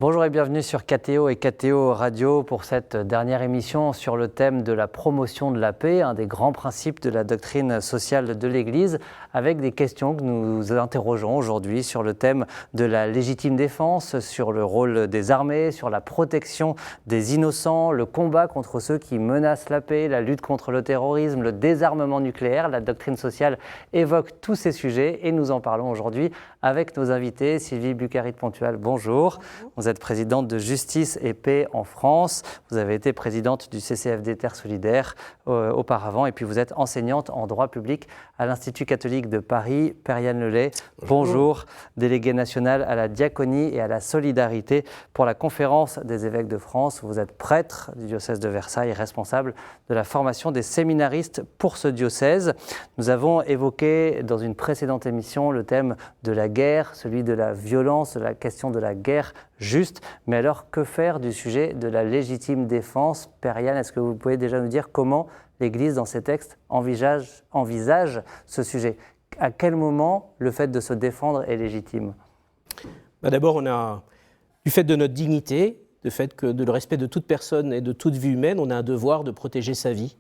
Bonjour et bienvenue sur KTO et KTO Radio pour cette dernière émission sur le thème de la promotion de la paix, un des grands principes de la doctrine sociale de l'Église, avec des questions que nous interrogeons aujourd'hui sur le thème de la légitime défense, sur le rôle des armées, sur la protection des innocents, le combat contre ceux qui menacent la paix, la lutte contre le terrorisme, le désarmement nucléaire. La doctrine sociale évoque tous ces sujets et nous en parlons aujourd'hui avec nos invités. Sylvie Bucarit-Pontual, bonjour. Vous êtes présidente de Justice et Paix en France. Vous avez été présidente du CCFD Terre Solidaire auparavant et puis vous êtes enseignante en droit public à l'Institut catholique de Paris. Père-Yann Lelay, bonjour. Délégué national à la diaconie et à la solidarité pour la Conférence des évêques de France. Vous êtes prêtre du diocèse de Versailles et responsable de la formation des séminaristes pour ce diocèse. Nous avons évoqué dans une précédente émission le thème de la guerre, celui de la violence, de la question de la guerre juste. Mais alors, que faire du sujet de la légitime défense? Père-Yann, est-ce que vous pouvez déjà nous dire comment l'Église, dans ses textes, envisage ce sujet? À quel moment le fait de se défendre est légitime? D'abord, on a, du fait de notre dignité, du fait que de le respect de toute personne et de toute vie humaine, on a un devoir de protéger sa vie,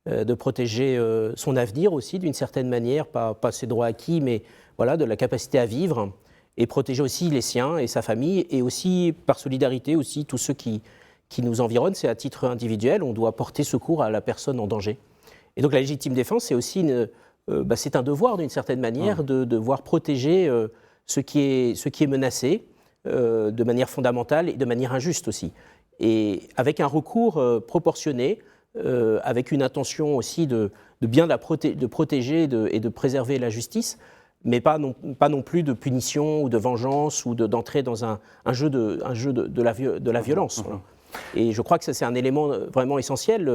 de protéger son avenir aussi, d'une certaine manière, pas ses droits acquis, mais voilà, de la capacité à vivre, et protéger aussi les siens et sa famille, et aussi, par solidarité, aussi tous ceux qui nous environnent. C'est à titre individuel, on doit porter secours à la personne en danger. Et donc la légitime défense, c'est aussi c'est un devoir, d'une certaine manière, de devoir protéger ce qui est menacé, de manière fondamentale et de manière injuste aussi. Et avec un recours proportionné, avec une intention aussi de bien de protéger et de préserver la justice, mais pas non plus de punition ou de vengeance ou d'entrer dans un jeu de la violence. Voilà. Et je crois que ça, c'est un élément vraiment essentiel.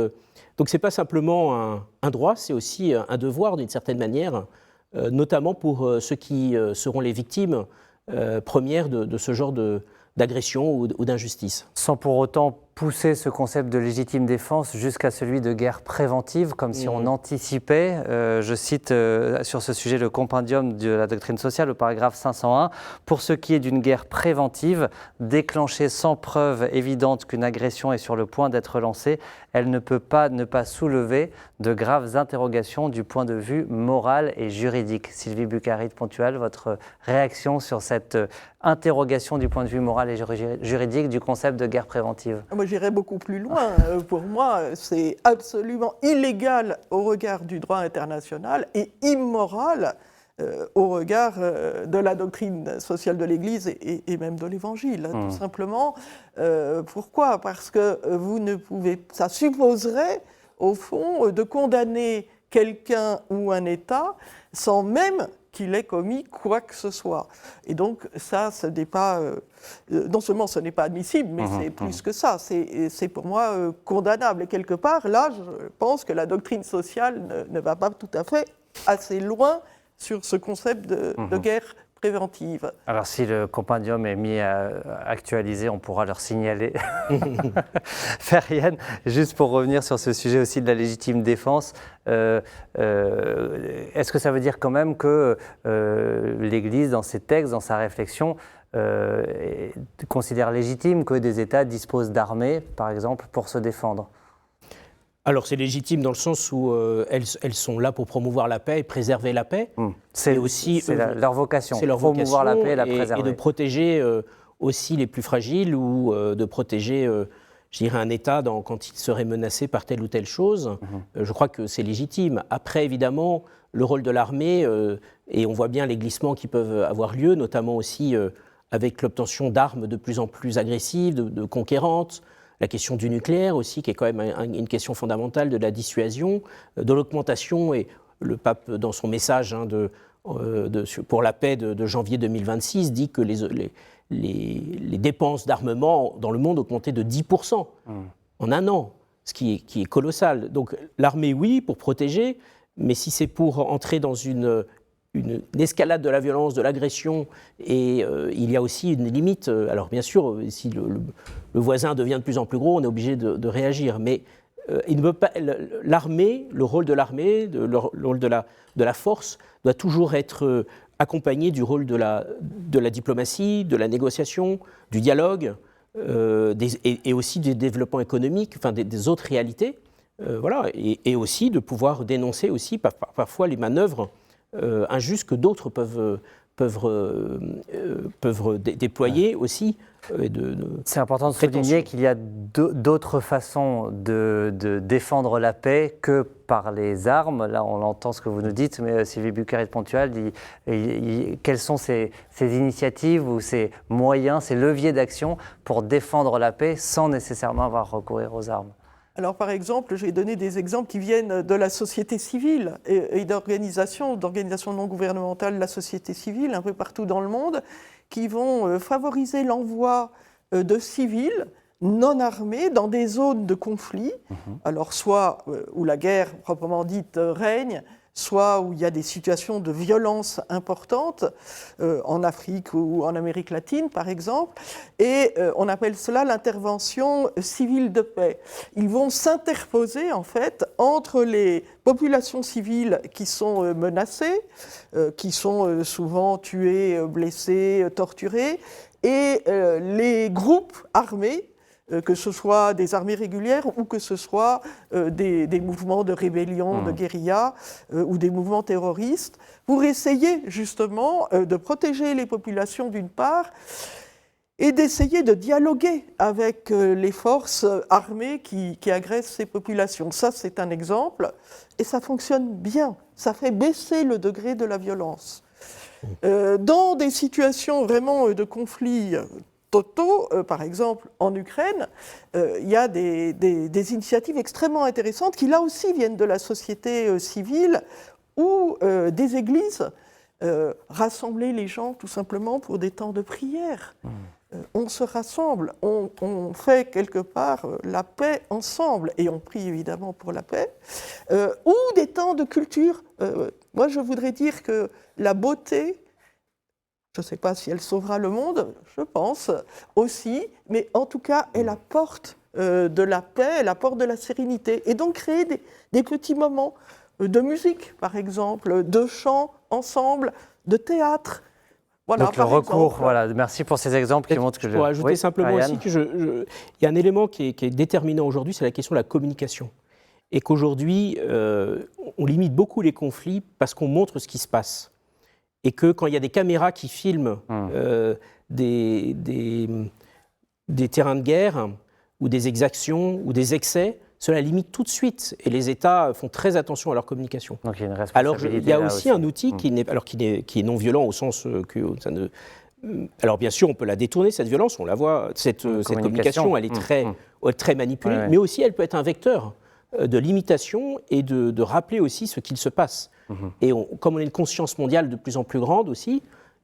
Donc ce n'est pas simplement un droit, c'est aussi un devoir d'une certaine manière, notamment pour ceux qui seront les victimes premières de ce genre d'agression ou d'injustice. Sans pour autant pousser ce concept de légitime défense jusqu'à celui de guerre préventive, comme si on anticipait. Je cite sur ce sujet le compendium de la doctrine sociale, au paragraphe 501. « Pour ce qui est d'une guerre préventive, déclenchée sans preuve évidente qu'une agression est sur le point d'être lancée, elle ne peut pas ne pas soulever de graves interrogations du point de vue moral et juridique. » Sylvie Bucarit-Pontual, votre réaction sur cette interrogation du point de vue moral et juridique du concept de guerre préventive? Moi, j'irais beaucoup plus loin. Pour moi, c'est absolument illégal au regard du droit international et immoral au regard de la doctrine sociale de l'Église et même de l'Évangile, tout simplement. Pourquoi? Parce que vous ne pouvez... Ça supposerait, au fond, de condamner quelqu'un ou un État sans même qu'il ait commis quoi que ce soit. Et donc ça, ce n'est pas... non seulement ce n'est pas admissible, mais c'est plus que ça. C'est pour moi condamnable. Et quelque part, là, je pense que la doctrine sociale ne va pas tout à fait assez loin sur ce concept de guerre préventive. Alors si le compendium est mis à actualiser, on pourra leur signaler. Père-Yann, juste pour revenir sur ce sujet aussi de la légitime défense, est-ce que ça veut dire quand même que l'Église, dans ses textes, dans sa réflexion, considère légitime que des États disposent d'armées, par exemple, pour se défendre? Alors c'est légitime dans le sens où elles sont là pour promouvoir la paix et préserver la paix. C'est leur vocation, c'est leur promouvoir la paix et la et préserver. Et de protéger aussi les plus fragiles ou de protéger, je dirais, un État quand il serait menacé par telle ou telle chose. Je crois que c'est légitime. Après, évidemment, le rôle de l'armée, et on voit bien les glissements qui peuvent avoir lieu, notamment aussi avec l'obtention d'armes de plus en plus agressives, de conquérantes. La question du nucléaire aussi, qui est quand même une question fondamentale de la dissuasion, de l'augmentation, et le pape, dans son message pour la paix de janvier 2026, dit que les dépenses d'armement dans le monde ont augmenté de 10% en un an, ce qui est colossal. Donc l'armée, oui, pour protéger, mais si c'est pour entrer dans une escalade de la violence, de l'agression, et il y a aussi une limite. Alors bien sûr, si le voisin devient de plus en plus gros, on est obligé de réagir, mais il ne peut pas, l'armée, le rôle de l'armée, le rôle de la force, doit toujours être accompagné du rôle de la diplomatie, de la négociation, du dialogue, et aussi du développement économique, enfin des autres réalités, voilà, et aussi de pouvoir dénoncer aussi parfois les manœuvres injustes que d'autres peuvent déployer aussi. C'est important de souligner qu'il y a d'autres façons de défendre la paix que par les armes. Là, on entend ce que vous nous dites, mais Sylvie Bucari de Pontual dit quelles sont ces initiatives ou ces moyens, ces leviers d'action pour défendre la paix sans nécessairement avoir à recourir aux armes. Alors, par exemple, j'ai donné des exemples qui viennent de la société civile et d'organisations non gouvernementales de la société civile un peu partout dans le monde qui vont favoriser l'envoi de civils non armés dans des zones de conflit, alors soit où la guerre proprement dite règne, soit où il y a des situations de violence importantes, en Afrique ou en Amérique latine par exemple, et on appelle cela l'intervention civile de paix. Ils vont s'interposer en fait entre les populations civiles qui sont menacées, qui sont souvent tuées, blessées, torturées, et les groupes armés, que ce soit des armées régulières ou que ce soit des mouvements de rébellion, de guérilla ou des mouvements terroristes, pour essayer justement de protéger les populations d'une part et d'essayer de dialoguer avec les forces armées qui agressent ces populations. Ça, c'est un exemple, et ça fonctionne bien. Ça fait baisser le degré de la violence. Dans des situations vraiment de conflit totaux, par exemple en Ukraine, il y a des initiatives extrêmement intéressantes qui là aussi viennent de la société civile ou des églises rassembler les gens tout simplement pour des temps de prière. On se rassemble, on fait quelque part la paix ensemble et on prie évidemment pour la paix, ou des temps de culture. Moi je voudrais dire que la beauté, je ne sais pas si elle sauvera le monde, je pense aussi, mais en tout cas, elle apporte de la paix, elle apporte de la sérénité. Et donc créer des petits moments de musique, par exemple, de chant ensemble, de théâtre. Voilà, donc le recours, voilà, merci pour ces exemples qui montrent que... Je pourrais ajouter simplement aussi qu'il y a un élément qui est déterminant aujourd'hui, c'est la question de la communication. Et qu'aujourd'hui, on limite beaucoup les conflits parce qu'on montre ce qui se passe. Et que quand il y a des caméras qui filment des terrains de guerre ou des exactions ou des excès, cela limite tout de suite. Et les États font très attention à leur communication. Donc il y a une responsabilité. Alors il y a aussi un outil qui est non violent au sens que ça ne... Alors bien sûr, on peut la détourner, cette violence, on la voit, cette communication, elle est très manipulée, mais aussi elle peut être un vecteur de limitation et de rappeler aussi ce qu'il se passe. Et comme on a une conscience mondiale de plus en plus grande aussi,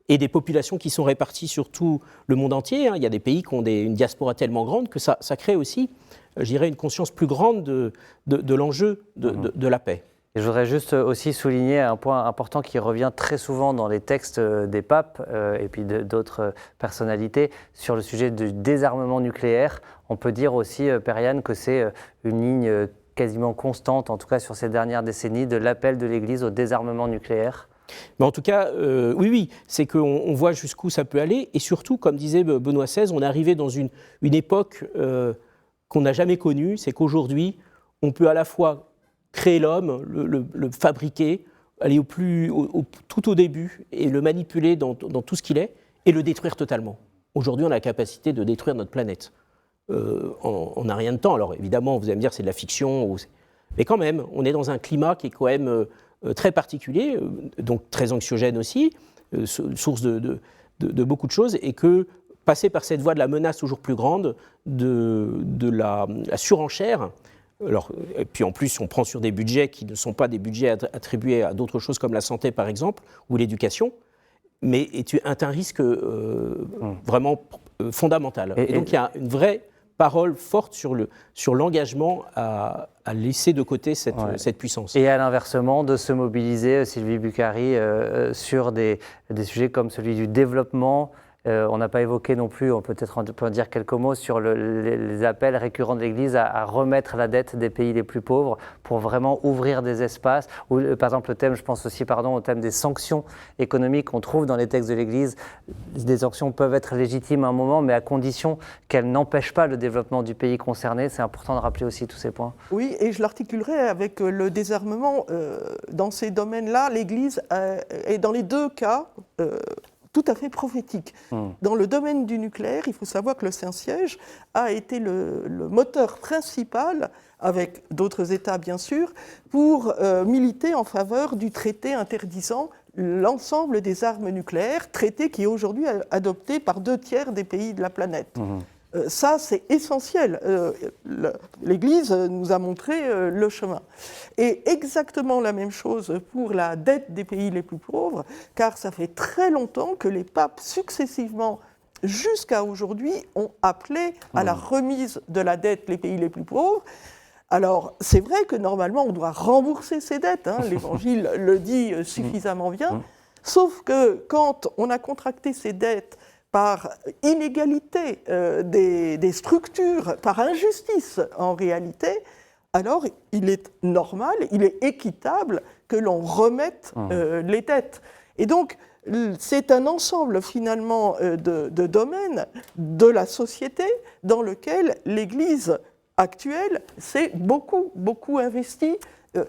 et des populations qui sont réparties sur tout le monde entier, il y a des pays qui ont une diaspora tellement grande que ça crée aussi, je dirais, une conscience plus grande de l'enjeu de la paix. Et je voudrais juste aussi souligner un point important qui revient très souvent dans les textes des papes et puis d'autres personnalités sur le sujet du désarmement nucléaire. On peut dire aussi, Père Yann, que c'est une ligne quasiment constante, en tout cas sur ces dernières décennies, de l'appel de l'Église au désarmement nucléaire. Mais en tout cas, oui, c'est qu'on voit jusqu'où ça peut aller. Et surtout, comme disait Benoît XVI, on est arrivé dans une époque qu'on n'a jamais connue. C'est qu'aujourd'hui, on peut à la fois créer l'homme, le fabriquer, aller tout au début et le manipuler dans tout ce qu'il est et le détruire totalement. Aujourd'hui, on a la capacité de détruire notre planète. On n'a rien de temps. Alors évidemment, vous allez me dire c'est de la fiction, mais quand même, on est dans un climat qui est quand même très particulier, donc très anxiogène aussi, source de beaucoup de choses, et que passer par cette voie de la menace toujours plus grande, de la surenchère, alors, et puis en plus on prend sur des budgets qui ne sont pas des budgets attribués à d'autres choses comme la santé par exemple, ou l'éducation, mais est un risque vraiment fondamental. Et donc il y a une vraie parole forte sur l'engagement à laisser de côté cette puissance. Et à l'inversement, de se mobiliser, Sylvie Bucari, sur des sujets comme celui du développement, On n'a pas évoqué non plus, on peut en dire quelques mots sur les appels récurrents de l'Église à remettre la dette des pays les plus pauvres pour vraiment ouvrir des espaces. Ou, par exemple, le thème, je pense aussi au thème des sanctions économiques. On trouve dans les textes de l'Église, des sanctions peuvent être légitimes à un moment, mais à condition qu'elles n'empêchent pas le développement du pays concerné. C'est important de rappeler aussi tous ces points. Oui, et je l'articulerai avec le désarmement. Dans ces domaines-là, l'Église est dans les deux cas tout à fait prophétique. Dans le domaine du nucléaire, il faut savoir que le Saint-Siège a été le moteur principal, avec d'autres États bien sûr, pour militer en faveur du traité interdisant l'ensemble des armes nucléaires, traité qui est aujourd'hui adopté par 2/3 des pays de la planète. Ça, c'est essentiel. L'Église nous a montré le chemin. Et exactement la même chose pour la dette des pays les plus pauvres, car ça fait très longtemps que les papes successivement, jusqu'à aujourd'hui, ont appelé à la remise de la dette des pays les plus pauvres. Alors, c'est vrai que normalement, on doit rembourser ces dettes, hein, l'Évangile le dit suffisamment bien, sauf que quand on a contracté ces dettes par inégalité des structures, par injustice en réalité, alors il est normal, il est équitable que l'on remette les dettes. Et donc, c'est un ensemble finalement de domaines de la société dans lequel l'Église actuelle s'est beaucoup investie.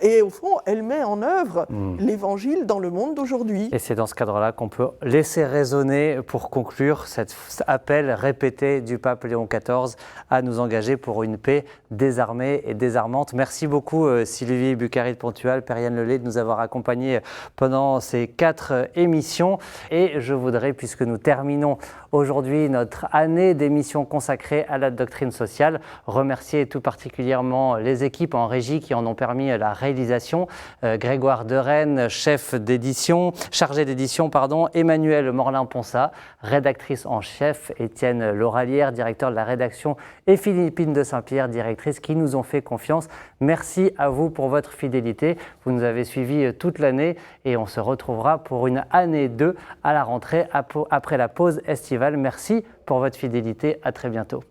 Et au fond, elle met en œuvre l'Évangile dans le monde d'aujourd'hui. Et c'est dans ce cadre-là qu'on peut laisser résonner, pour conclure, cet appel répété du pape Léon XIV à nous engager pour une paix désarmée et désarmante. Merci beaucoup Sylvie Bucari de Pontual, Père-Yann Lelay, de nous avoir accompagnés pendant ces 4 émissions. Et je voudrais, puisque nous terminons aujourd'hui notre année d'émissions consacrée à la doctrine sociale, remercier tout particulièrement les équipes en régie qui en ont permis la réalisation. Grégoire Derennes, chef d'édition, chargé d'édition, Emmanuel Morlin-Ponsat, rédactrice en chef, Étienne Lauralière, directeur de la rédaction, et Philippine de Saint-Pierre, directrice, qui nous ont fait confiance. Merci à vous pour votre fidélité. Vous nous avez suivis toute l'année et on se retrouvera pour une année 2 à la rentrée après la pause estivale. Merci pour votre fidélité. À très bientôt.